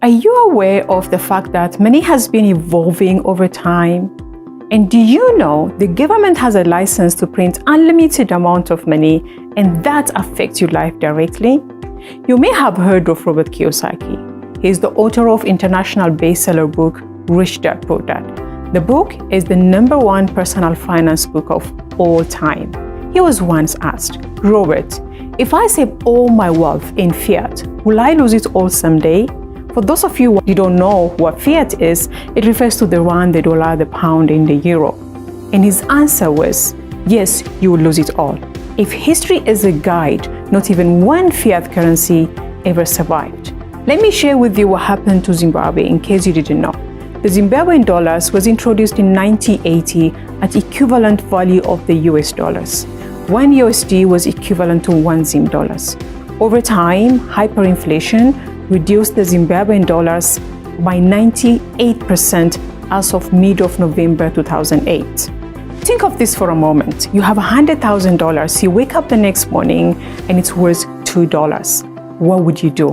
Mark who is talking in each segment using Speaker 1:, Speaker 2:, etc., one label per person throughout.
Speaker 1: Are you aware of the fact that money has been evolving over time? And do you know the government has a license to print unlimited amount of money, and that affects your life directly? You may have heard of Robert Kiyosaki. He is the author of international bestseller book, Rich Dad Poor Dad. The book is the #1 personal finance book of all time. He was once asked, Robert, if I save all my wealth in fiat, will I lose it all someday? For those of you who don't know what fiat is, it refers to the rand, the dollar, the pound, and the euro. And his answer was, yes, you will lose it all. If history is a guide, not even one fiat currency ever survived. Let me share with you what happened to Zimbabwe in case you didn't know. The Zimbabwean dollars was introduced in 1980 at equivalent value of the US dollars. 1 USD was equivalent to 1 Zim dollars. Over time, hyperinflation reduced the Zimbabwean dollars by 98% as of mid of November 2008. Think of this for a moment. You have $100,000. You wake up the next morning and it's worth $2. What would you do?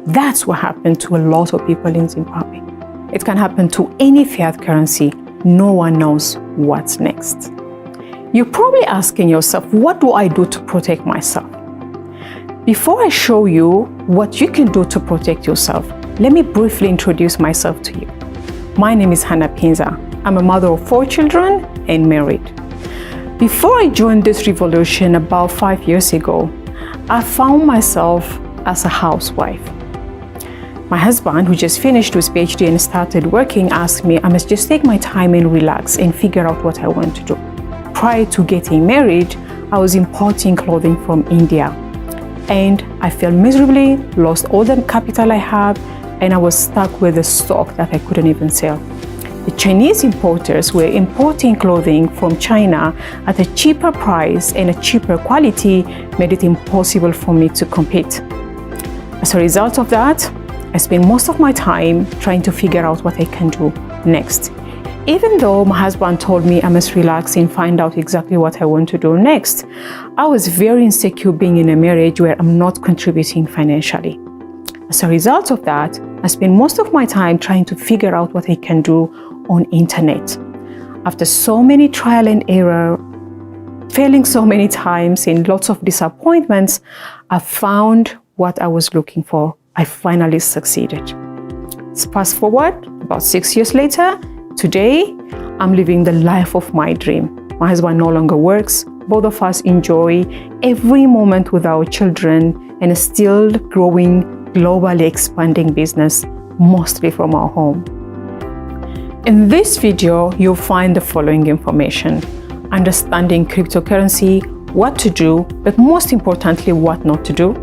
Speaker 1: That's what happened to a lot of people in Zimbabwe. It can happen to any fiat currency. No one knows what's next. You're probably asking yourself, what do I do to protect myself? Before I show you what you can do to protect yourself, let me briefly introduce myself to you. My name is Hannah Pinza. I'm a mother of 4 children and married. Before I joined this revolution about 5 years ago, I found myself as a housewife. My husband, who just finished his PhD and started working, asked me I must just take my time and relax and figure out what I want to do. Prior to getting married, I was importing clothing from India. And I failed miserably, lost all the capital I have, and I was stuck with a stock that I couldn't even sell. The Chinese importers were importing clothing from China at a cheaper price and a cheaper quality, made it impossible for me to compete. As a result of that, I spent most of my time trying to figure out what I can do next. Even though my husband told me I must relax and find out exactly what I want to do next, I was very insecure being in a marriage where I'm not contributing financially. As a result of that, I spent most of my time trying to figure out what I can do on internet. After so many trial and error, failing so many times and lots of disappointments, I found what I was looking for. I finally succeeded. Fast forward, about 6 years later, today, I'm living the life of my dream. My husband no longer works. Both of us enjoy every moment with our children and a still growing, globally expanding business, mostly from our home. In this video, you'll find the following information: understanding cryptocurrency, what to do, but most importantly, what not to do,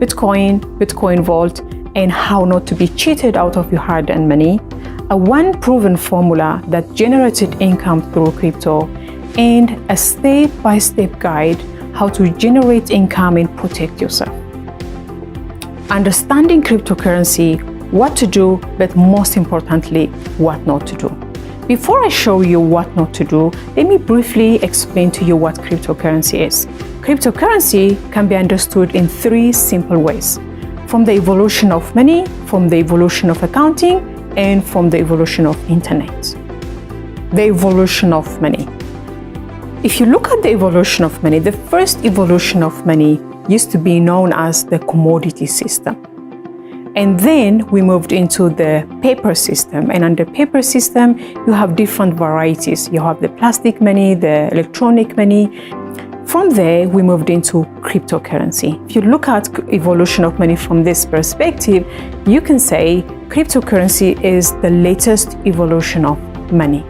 Speaker 1: Bitcoin, Bitcoin Vault, and how not to be cheated out of your hard-earned money, a one proven formula that generated income through crypto, and a step-by-step guide how to generate income and protect yourself. Understanding cryptocurrency, what to do, but most importantly, what not to do. Before I show you what not to do, let me briefly explain to you what cryptocurrency is. Cryptocurrency can be understood in 3 simple ways: from the evolution of money, from the evolution of accounting, and from the evolution of internet. The evolution of money. If you look at the evolution of money, the first evolution of money used to be known as the commodity system. And then we moved into the paper system. And under paper system, you have different varieties. You have the plastic money, the electronic money. From there, we moved into cryptocurrency. If you look at evolution of money from this perspective, you can say cryptocurrency is the latest evolution of money.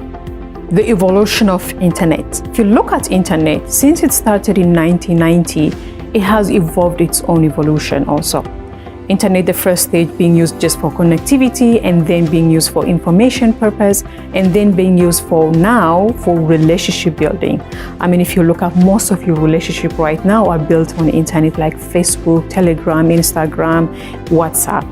Speaker 1: The evolution of internet. If you look at internet, since it started in 1990, it has evolved its own evolution also. Internet, the first stage being used just for connectivity, and then being used for information purpose, and then being used now for relationship building. I mean, if you look at most of your relationship right now are built on the internet, like Facebook, Telegram, Instagram, WhatsApp.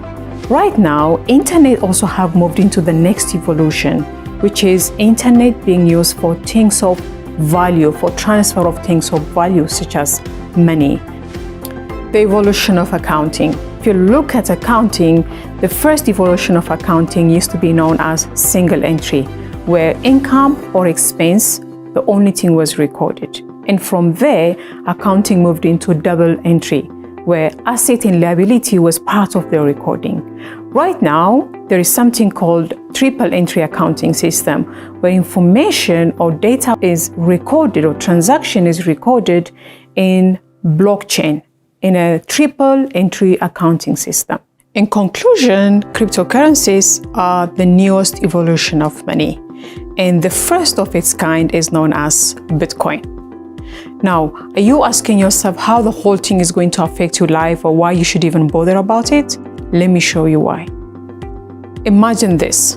Speaker 1: Right now, internet also have moved into the next evolution, which is internet being used for things of value, for transfer of things of value, such as money. The evolution of accounting. If you look at accounting, the first evolution of accounting used to be known as single entry, where income or expense, the only thing was recorded. And from there, accounting moved into double entry, where asset and liability was part of the recording. Right now, there is something called triple entry accounting system, where information or data is recorded or transaction is recorded in blockchain in a triple entry accounting system. In conclusion, cryptocurrencies are the newest evolution of money, and the first of its kind is known as Bitcoin. Now, are you asking yourself how the whole thing is going to affect your life or why you should even bother about it? Let me show you why. Imagine this.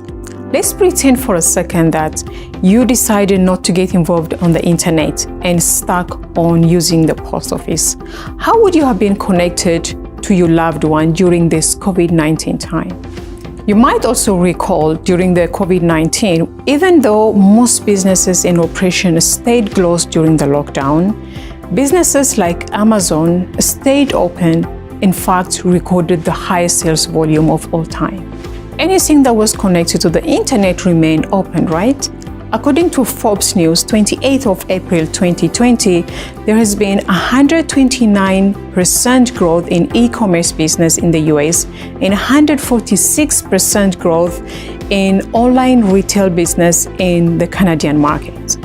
Speaker 1: Let's pretend for a second that you decided not to get involved on the internet and stuck on using the post office. How would you have been connected to your loved one during this COVID-19 time? You might also recall during the COVID-19, even though most businesses in operation stayed closed during the lockdown, businesses like Amazon stayed open, in fact, recorded the highest sales volume of all time. Anything that was connected to the internet remained open, right? According to Forbes News, 28th of April 2020, there has been 129% growth in e-commerce business in the US and 146% growth in online retail business in the Canadian market.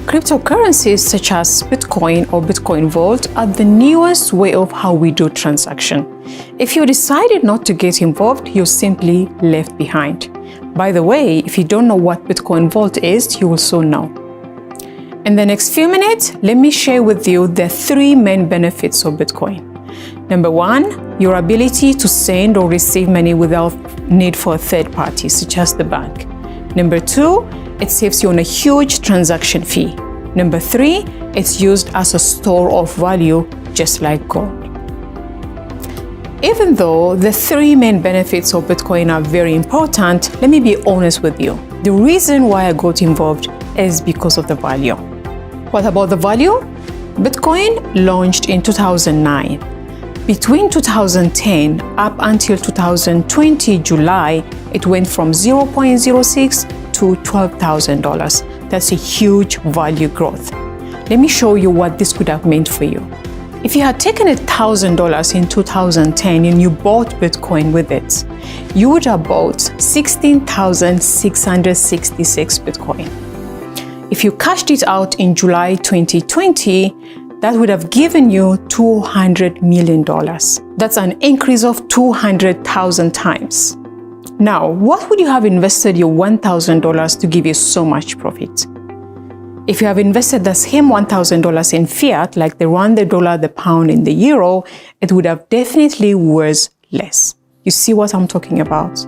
Speaker 1: Cryptocurrencies such as Bitcoin or Bitcoin Vault are the newest way of how we do transaction. If you decided not to get involved, you're simply left behind. By the way, if you don't know what Bitcoin Vault is, you will soon know. In the next few minutes, let me share with you the 3 main benefits of Bitcoin. Number 1, your ability to send or receive money without need for a third party, such as the bank. Number 2, it saves you on a huge transaction fee. Number 3, it's used as a store of value, just like gold. Even though the 3 main benefits of Bitcoin are very important, let me be honest with you. The reason why I got involved is because of the value. What about the value? Bitcoin launched in 2009. Between 2010 up until 2020 July, it went from $0.06 to $12,000. That's a huge value growth. Let me show you what this could have meant for you. If you had taken $1,000 in 2010 and you bought Bitcoin with it, you would have bought 16,666 Bitcoin. If you cashed it out in July 2020, that would have given you $200 million. That's an increase of 200,000 times. Now, what would you have invested your $1,000 to give you so much profit? If you have invested the same $1,000 in fiat, like the rand, the dollar, the pound, and the euro, it would have definitely worth less. You see what I'm talking about?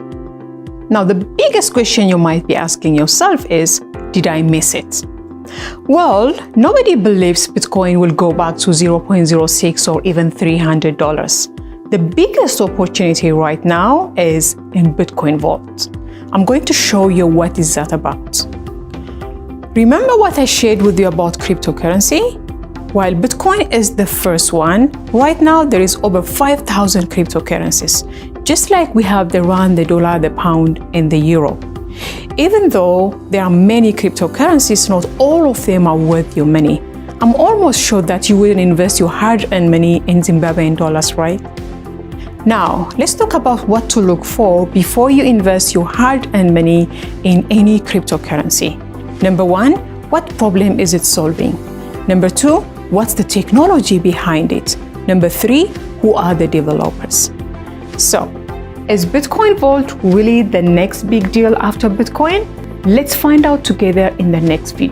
Speaker 1: Now, the biggest question you might be asking yourself is, did I miss it? Well, nobody believes Bitcoin will go back to $0.06 or even $300. The biggest opportunity right now is in Bitcoin Vault. I'm going to show you what is that about. Remember what I shared with you about cryptocurrency? While Bitcoin is the first one, right now there is over 5,000 cryptocurrencies, just like we have the rand, the dollar, the pound, and the euro. Even though there are many cryptocurrencies, not all of them are worth your money. I'm almost sure that you wouldn't invest your hard-earned money in Zimbabwean dollars, right? Now, let's talk about what to look for before you invest your hard-earned money in any cryptocurrency. Number 1, what problem is it solving? Number 2, what's the technology behind it? Number 3, who are the developers? So, is Bitcoin Vault really the next big deal after Bitcoin? Let's find out together in the next video.